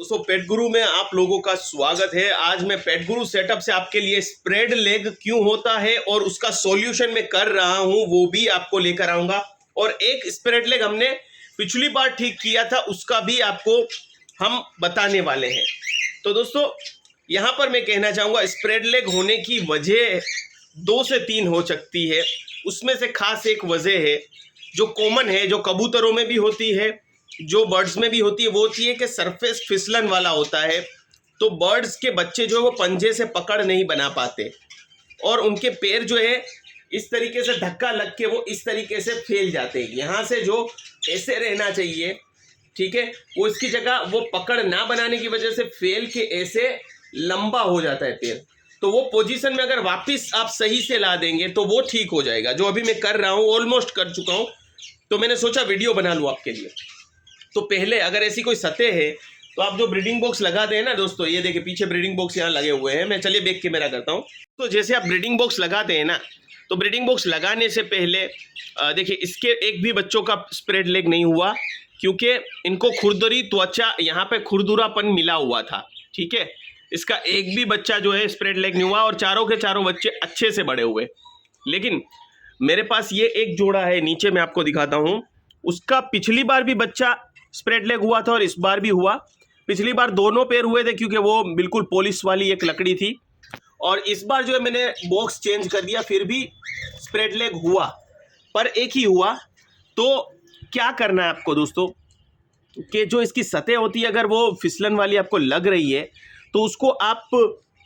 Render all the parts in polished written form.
दोस्तों पेट गुरु में आप लोगों का स्वागत है। आज मैं पेट गुरु सेटअप से आपके लिए स्प्रेड लेग क्यों होता है और उसका सॉल्यूशन मैं कर रहा हूं वो भी आपको लेकर आऊंगा। और एक स्प्रेड लेग हमने पिछली बार ठीक किया था उसका भी आपको हम बताने वाले हैं। तो दोस्तों यहां पर मैं कहना चाहूंगा स्प्रेड लेग होने की वजह 2 से 3 हो सकती है। उसमें से खास एक वजह है जो कॉमन है, जो कबूतरों में भी होती है, जो बर्ड्स में भी होती है, वो होती है कि सरफेस फिसलन वाला होता है। तो बर्ड्स के बच्चे जो है वो पंजे से पकड़ नहीं बना पाते और उनके पैर जो है इस तरीके से धक्का लग के वो इस तरीके से फैल जाते हैं। यहाँ से जो ऐसे रहना चाहिए, ठीक है, वो इसकी जगह वो पकड़ ना बनाने की वजह से फैल के ऐसे लंबा हो जाता है पैर। तो वो पोजीशन में अगर वापस आप सही से ला देंगे तो वो ठीक हो जाएगा, जो अभी मैं कर रहा हूँ, ऑलमोस्ट कर चुका हूँ। तो मैंने सोचा वीडियो बना लूँ आपके लिए। तो पहले अगर ऐसी कोई सतह है तो आप जो ब्रीडिंग बॉक्स लगाते हैं ना दोस्तों, ये देखिए पीछे ब्रीडिंग बॉक्स यहाँ लगे हुए हैं। मैं चलिए बैक कैमरा करता हूँ। तो जैसे आप ब्रीडिंग बॉक्स लगाते हैं ना, तो ब्रीडिंग बॉक्स लगाने से पहले देखिए इसके एक भी बच्चों का स्प्रेड लेग नहीं हुआ क्योंकि इनको खुरदरी त्वचा, यहाँ पे खुरदुरापन मिला हुआ था, ठीक है। इसका एक भी बच्चा जो है स्प्रेड लेग नहीं हुआ और चारों के चारों बच्चे अच्छे से बड़े हुए। लेकिन मेरे पास ये एक जोड़ा है नीचे, मैं आपको दिखाता हूँ। उसका पिछली बार भी बच्चा स्प्रेड लेग हुआ था और इस बार भी हुआ। पिछली बार दोनों पैर हुए थे क्योंकि वो बिल्कुल पॉलिश वाली एक लकड़ी थी, और इस बार जो है मैंने बॉक्स चेंज कर दिया, फिर भी स्प्रेड लेग हुआ, पर एक ही हुआ। तो क्या करना है आपको दोस्तों कि जो इसकी सतह होती है अगर वो फिसलन वाली आपको लग रही है तो उसको आप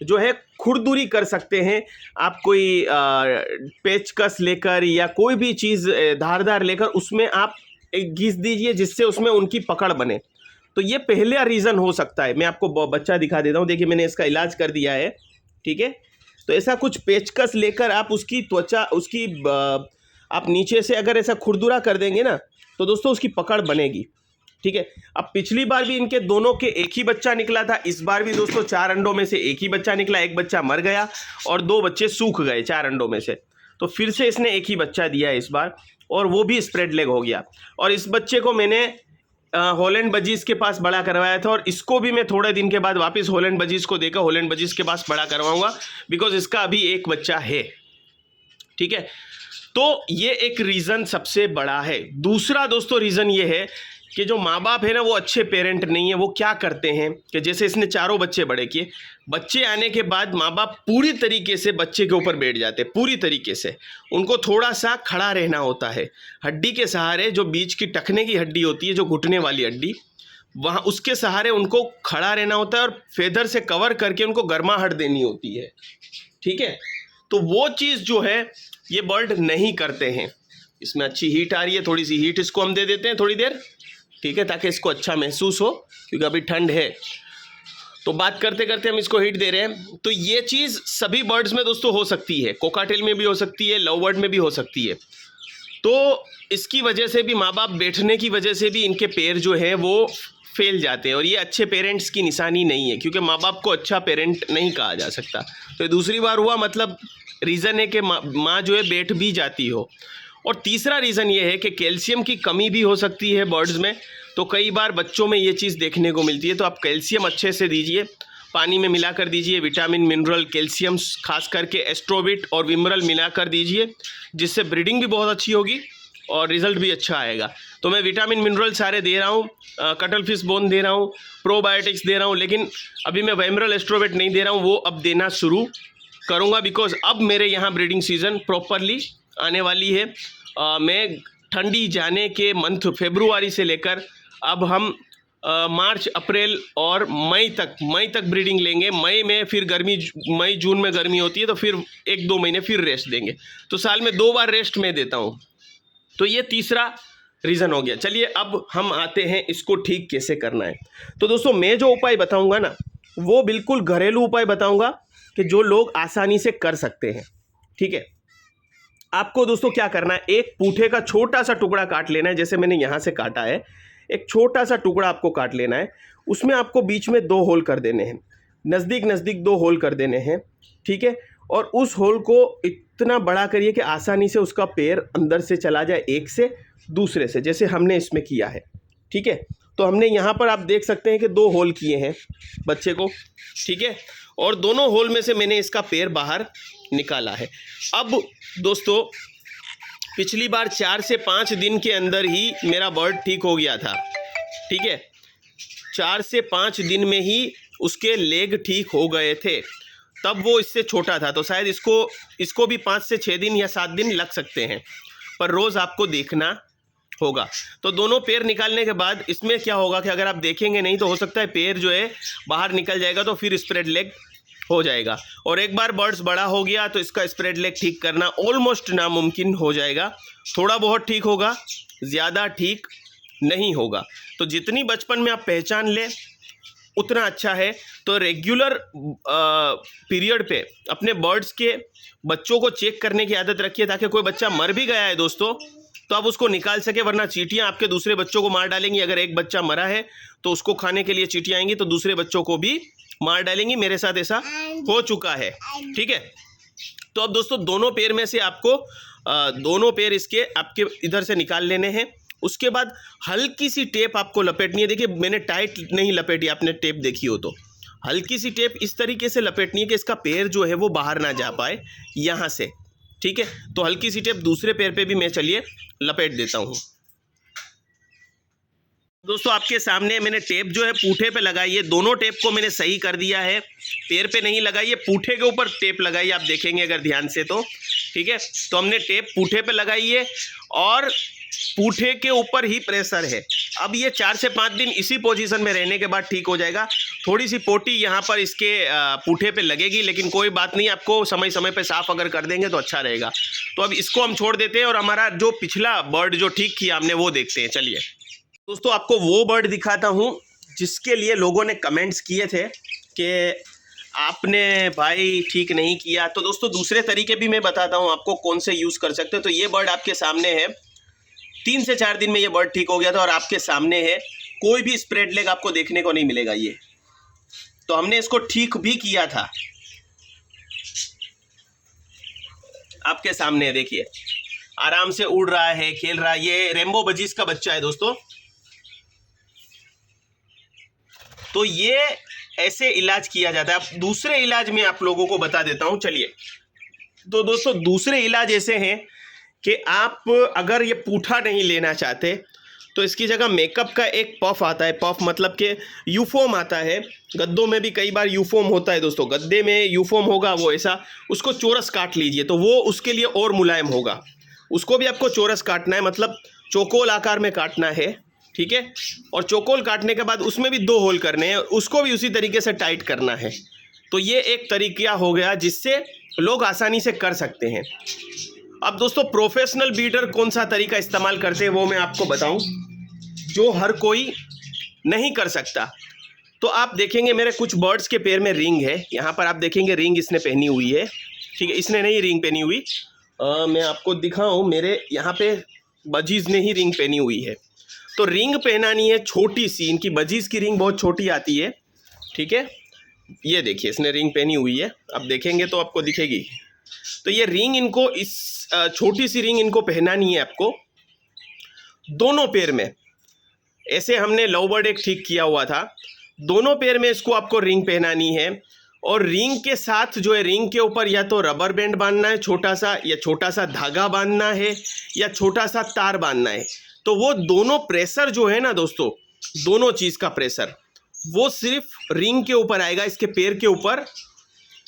जो है खुरदुरी कर सकते हैं। आप कोई पेचकस लेकर या कोई भी चीज़ धारदार लेकर उसमें आप एक घिस दीजिए जिससे उसमें उनकी पकड़ बने। तो ये पहला रीज़न हो सकता है। मैं आपको बच्चा दिखा देता हूँ, देखिए मैंने इसका इलाज कर दिया है, ठीक है। तो ऐसा कुछ पेचकस लेकर आप उसकी त्वचा, उसकी आप नीचे से अगर ऐसा खुरदुरा कर देंगे ना तो दोस्तों उसकी पकड़ बनेगी, ठीक है। अब पिछली बार भी इनके दोनों के एक ही बच्चा निकला था, इस बार भी दोस्तों 4 अंडों में से एक ही बच्चा निकला। एक बच्चा मर गया और 2 बच्चे सूख गए 4 अंडों में से। तो फिर से इसने एक ही बच्चा दिया है इस बार, और वो भी स्प्रेड लेग हो गया। और इस बच्चे को मैंने हॉलैंड बजीज के पास बड़ा करवाया था और इसको भी मैं थोड़े दिन के बाद वापस हॉलैंड बजीज को देकर हॉलैंड बजीज के पास बड़ा करवाऊंगा, बिकॉज इसका अभी एक बच्चा है, ठीक है। तो ये एक रीज़न सबसे बड़ा है। दूसरा दोस्तों रीज़न ये है कि जो माँ बाप है ना वो अच्छे पेरेंट नहीं है। वो क्या करते हैं कि जैसे इसने चारों बच्चे बड़े किए, बच्चे आने के बाद माँ बाप पूरी तरीके से बच्चे के ऊपर बैठ जाते हैं, पूरी तरीके से। उनको थोड़ा सा खड़ा रहना होता है, हड्डी के सहारे, जो बीच की टखने की हड्डी होती है, जो घुटने वाली हड्डी, वहाँ उसके सहारे उनको खड़ा रहना होता है और फेदर से कवर करके उनको गर्माहट देनी होती है, ठीक है। तो वो चीज़ जो है ये बर्ड नहीं करते हैं। इसमें अच्छी हीट आ रही है, थोड़ी सी हीट इसको हम दे देते हैं थोड़ी देर, ठीक है, ताकि इसको अच्छा महसूस हो, क्योंकि अभी ठंड है। तो बात करते करते हम इसको हीट दे रहे हैं। तो ये चीज़ सभी बर्ड्स में दोस्तों हो सकती है, कोकाटेल में भी हो सकती है, लव बर्ड में भी हो सकती है। तो इसकी वजह से भी, माँ बाप बैठने की वजह से भी इनके पैर जो है वो फैल जाते हैं, और ये अच्छे पेरेंट्स की निशानी नहीं है, क्योंकि माँ बाप को अच्छा पेरेंट नहीं कहा जा सकता। तो दूसरी बार हुआ, मतलब रीज़न है कि माँ जो है बैठ भी जाती हो। और तीसरा रीज़न ये है कि कैल्शियम की कमी भी हो सकती है बर्ड्स में। तो कई बार बच्चों में ये चीज़ देखने को मिलती है। तो आप कैल्शियम अच्छे से दीजिए, पानी में मिला कर दीजिए, विटामिन, मिनरल, कैल्शियम, खास करके एस्ट्रोबिट और विमरल मिला कर दीजिए, जिससे ब्रीडिंग भी बहुत अच्छी होगी और रिज़ल्ट भी अच्छा आएगा। तो मैं विटामिन मिनरल सारे दे रहा हूँ, कटल फिश बोन दे रहा हूँ, प्रोबायोटिक्स दे रहा हूँ, लेकिन अभी मैं विमरल, एस्ट्रोबिट नहीं दे रहा हूँ। वो अब देना शुरू करूँगा, बिकॉज अब मेरे यहाँ ब्रीडिंग सीज़न प्रॉपरली आने वाली है। मैं ठंडी जाने के मंथ फरवरी से लेकर अब हम मार्च, अप्रैल और मई तक ब्रीडिंग लेंगे। मई में फिर गर्मी, मई जून में गर्मी होती है, तो फिर 1-2 महीने फिर रेस्ट देंगे। तो साल में 2 बार रेस्ट मैं देता हूँ। तो ये तीसरा रीज़न हो गया। चलिए अब हम आते हैं इसको ठीक कैसे करना है। तो दोस्तों मैं जो उपाय बताऊँगा ना वो बिल्कुल घरेलू उपाय बताऊँगा कि जो लोग आसानी से कर सकते हैं, ठीक है। आपको दोस्तों क्या करना है, एक पूठे का छोटा सा टुकड़ा काट लेना है, जैसे मैंने यहाँ से काटा है। एक छोटा सा टुकड़ा आपको काट लेना है, उसमें आपको बीच में 2 होल कर देने हैं, नज़दीक 2 होल कर देने हैं, ठीक है। और उस होल को इतना बड़ा करिए कि आसानी से उसका पैर अंदर से चला जाए, एक से दूसरे से, जैसे हमने इसमें किया है, ठीक है। तो तो हमने यहाँ पर आप देख सकते हैं कि 2 होल किए हैं बच्चे को, ठीक है, और दोनों होल में से मैंने इसका पैर बाहर निकाला है। अब दोस्तों पिछली बार 4 से 5 दिन के अंदर ही मेरा बर्ड ठीक हो गया था, ठीक है, 4 से 5 दिन में ही उसके लेग ठीक हो गए थे। तब वो इससे छोटा था, तो शायद इसको भी 5 से 6 दिन या 7 दिन लग सकते हैं, पर रोज़ आपको देखना होगा। तो दोनों पैर निकालने के बाद इसमें क्या होगा कि अगर आप देखेंगे नहीं तो हो सकता है पैर जो है बाहर निकल जाएगा, तो फिर स्प्रेड लेग हो जाएगा। और एक बार बर्ड्स बड़ा हो गया तो इसका स्प्रेड लेग ठीक करना ऑलमोस्ट नामुमकिन हो जाएगा। थोड़ा बहुत ठीक होगा, ज़्यादा ठीक नहीं होगा। तो जितनी बचपन में आप पहचान लें उतना अच्छा है। तो रेगुलर पीरियड पे अपने बर्ड्स के बच्चों को चेक करने की आदत रखिए, ताकि कोई बच्चा मर भी गया है दोस्तों तो आप उसको निकाल सके, वरना चींटियां आपके दूसरे बच्चों को मार डालेंगी। अगर एक बच्चा मरा है तो उसको खाने के लिए चींटियां आएंगी तो दूसरे बच्चों को भी मार डालेंगी। मेरे साथ ऐसा हो चुका है, ठीक है। तो अब दोस्तों दोनों पैर में से आपको दोनों पैर इसके आपके इधर से निकाल लेने हैं। उसके बाद हल्की सी टेप आपको लपेटनी है। देखिए मैंने टाइट नहीं लपेटी, आपने टेप देखी हो तो हल्की सी टेप इस तरीके से लपेटनी है कि इसका पैर जो है वो बाहर ना जा पाए यहाँ से, ठीक है। तो हल्की सी टेप दूसरे पैर पे भी मैं चलिए लपेट देता हूँ। दोस्तों आपके सामने मैंने टेप जो है पूठे पे लगाई है, दोनों टेप को मैंने सही कर दिया है। पैर पे नहीं लगाई है, पूठे के ऊपर टेप लगाई है, आप देखेंगे अगर ध्यान से तो, ठीक है। तो हमने टेप पूठे पे लगाई है और पूठे के ऊपर ही प्रेशर है। अब ये 4 से 5 दिन इसी पोजीशन में रहने के बाद ठीक हो जाएगा। थोड़ी सी पोटी यहाँ पर इसके पूठे पे लगेगी, लेकिन कोई बात नहीं, आपको समय समय पे साफ अगर कर देंगे तो अच्छा रहेगा। तो अब इसको हम छोड़ देते हैं और हमारा जो पिछला बर्ड जो ठीक किया हमने वो देखते हैं। चलिए दोस्तों आपको वो बर्ड दिखाता हूँ जिसके लिए लोगों ने कमेंट्स किए थे कि आपने भाई ठीक नहीं किया। तो दोस्तों दूसरे तरीके भी मैं बताता हूँ आपको कौन से यूज़ कर सकते हो। तो ये बर्ड आपके सामने है, 3 से 4 दिन में ये बर्ड ठीक हो गया था और आपके सामने है। कोई भी स्प्रेड लेग आपको देखने को नहीं मिलेगा ये। तो हमने इसको ठीक भी किया था, आपके सामने है, देखिए आराम से उड़ रहा है, खेल रहा है। ये रेम्बो बजीज का बच्चा है दोस्तों। तो ये ऐसे इलाज किया जाता है। अब दूसरे इलाज में आप लोगों को बता देता हूं, चलिए। तो दोस्तों दूसरे इलाज ऐसे हैं कि आप अगर ये पूठा नहीं लेना चाहते तो इसकी जगह मेकअप का एक पफ आता है। पफ मतलब कि यूफोम आता है। गद्दों में भी कई बार यूफोम होता है दोस्तों, गद्दे में यूफोम होगा वो ऐसा, उसको चौरस काट लीजिए तो वो उसके लिए और मुलायम होगा। उसको भी आपको चौरस काटना है, मतलब चौकोल आकार में काटना है, ठीक है। और चौकोल काटने के बाद उसमें भी 2 होल करने हैं, उसको भी उसी तरीके से टाइट करना है। तो ये एक तरीका हो गया जिससे लोग आसानी से कर सकते हैं। अब दोस्तों प्रोफेशनल ब्रीडर कौन सा तरीका इस्तेमाल करते हैं वो मैं आपको बताऊं, जो हर कोई नहीं कर सकता। तो आप देखेंगे मेरे कुछ बर्ड्स के पैर में रिंग है, यहाँ पर आप देखेंगे रिंग इसने पहनी हुई है, ठीक है। इसने नहीं रिंग पहनी हुई, मैं आपको दिखाऊं, मेरे यहाँ पे बजीज ने ही रिंग पहनी हुई है। तो रिंग पहनानी है छोटी सी, इनकी बजीज की रिंग बहुत छोटी आती है, ठीक है। ये देखिए इसने रिंग पहनी हुई है, आप देखेंगे तो आपको दिखेगी। तो ये रिंग इनको, इस छोटी सी रिंग इनको पहनानी है आपको दोनों पैर में। ऐसे हमने लव बर्ड एक ठीक किया हुआ था, दोनों पैर में इसको आपको रिंग पहनानी है। और रिंग के साथ जो है, रिंग के ऊपर या तो रबर बैंड बांधना है छोटा सा, या छोटा सा धागा बांधना है, या छोटा सा तार बांधना है। तो वो दोनों प्रेशर जो है ना दोस्तों, दोनों चीज़ का प्रेशर वो सिर्फ रिंग के ऊपर आएगा, इसके पैर के ऊपर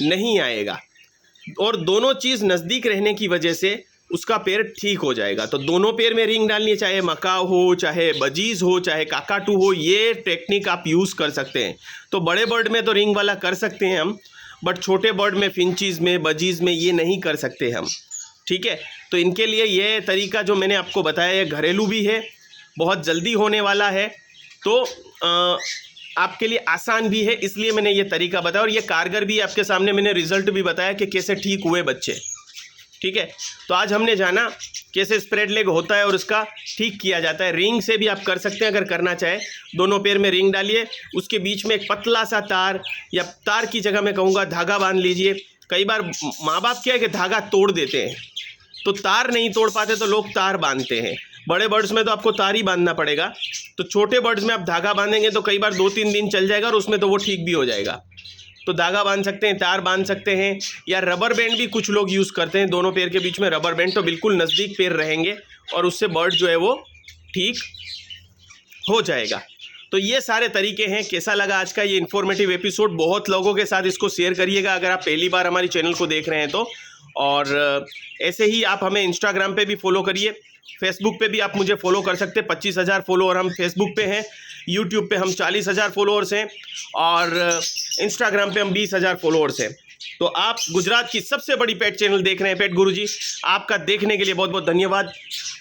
नहीं आएगा। और दोनों चीज़ नज़दीक रहने की वजह से उसका पैर ठीक हो जाएगा। तो दोनों पैर में रिंग डालनी है, चाहे मकाऊ हो, चाहे बजीज हो, चाहे काकाटू हो, ये टेक्निक आप यूज़ कर सकते हैं। तो बड़े बर्ड में तो रिंग वाला कर सकते हैं हम, बट छोटे बर्ड में, फिंचीज़ में, बजीज में ये नहीं कर सकते हम, ठीक है। तो इनके लिए ये तरीका जो मैंने आपको बताया ये घरेलू भी है, बहुत जल्दी होने वाला है, तो आपके लिए आसान भी है, इसलिए मैंने ये तरीका बताया। और ये कारगर भी, आपके सामने मैंने रिजल्ट भी बताया कि कैसे ठीक हुए बच्चे, ठीक है। तो आज हमने जाना कैसे स्प्रेड लेग होता है और उसका ठीक किया जाता है। रिंग से भी आप कर सकते हैं अगर करना चाहे। दोनों पैर में रिंग डालिए, उसके बीच में एक पतला सा तार, या तार की जगह मैं कहूँगा धागा बांध लीजिए। कई बार माँ बाप क्या है कि धागा तोड़ देते हैं, तो तार नहीं तोड़ पाते तो लोग तार बांधते हैं। बड़े बर्ड्स में तो आपको तार ही बांधना पड़ेगा, तो छोटे बर्ड्स में आप धागा बांधेंगे तो कई बार 2-3 दिन चल जाएगा और उसमें तो वो ठीक भी हो जाएगा। तो धागा बांध सकते हैं, तार बांध सकते हैं, या रबर बैंड भी कुछ लोग यूज़ करते हैं। दोनों पैर के बीच में रबर बैंड, तो बिल्कुल नज़दीक पैर रहेंगे और उससे बर्ड जो है वो ठीक हो जाएगा। तो ये सारे तरीके हैं। कैसा लगा आज का ये इन्फॉर्मेटिव एपिसोड? बहुत लोगों के साथ इसको शेयर करिएगा अगर आप पहली बार हमारी चैनल को देख रहे हैं तो। और ऐसे ही आप हमें इंस्टाग्राम पे भी फॉलो करिए, फेसबुक पे भी आप मुझे फॉलो कर सकते हैं। 25,000 फॉलोअर हम फेसबुक पे हैं, यूट्यूब पे हम 40,000 फॉलोअर्स हैं और इंस्टाग्राम पे हम 20,000 फॉलोअर्स हैं। तो आप गुजरात की सबसे बड़ी पेट चैनल देख रहे हैं पेट गुरुजी। आपका देखने के लिए बहुत बहुत धन्यवाद।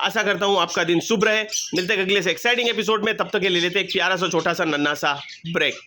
आशा करता हूँ आपका दिन शुभ रहे। मिलते हैं अगले से एक्साइटिंग एपिसोड में, तब तक के लिए लेते हैं एक प्यारा सा छोटा सा नन्हा सा ब्रेक।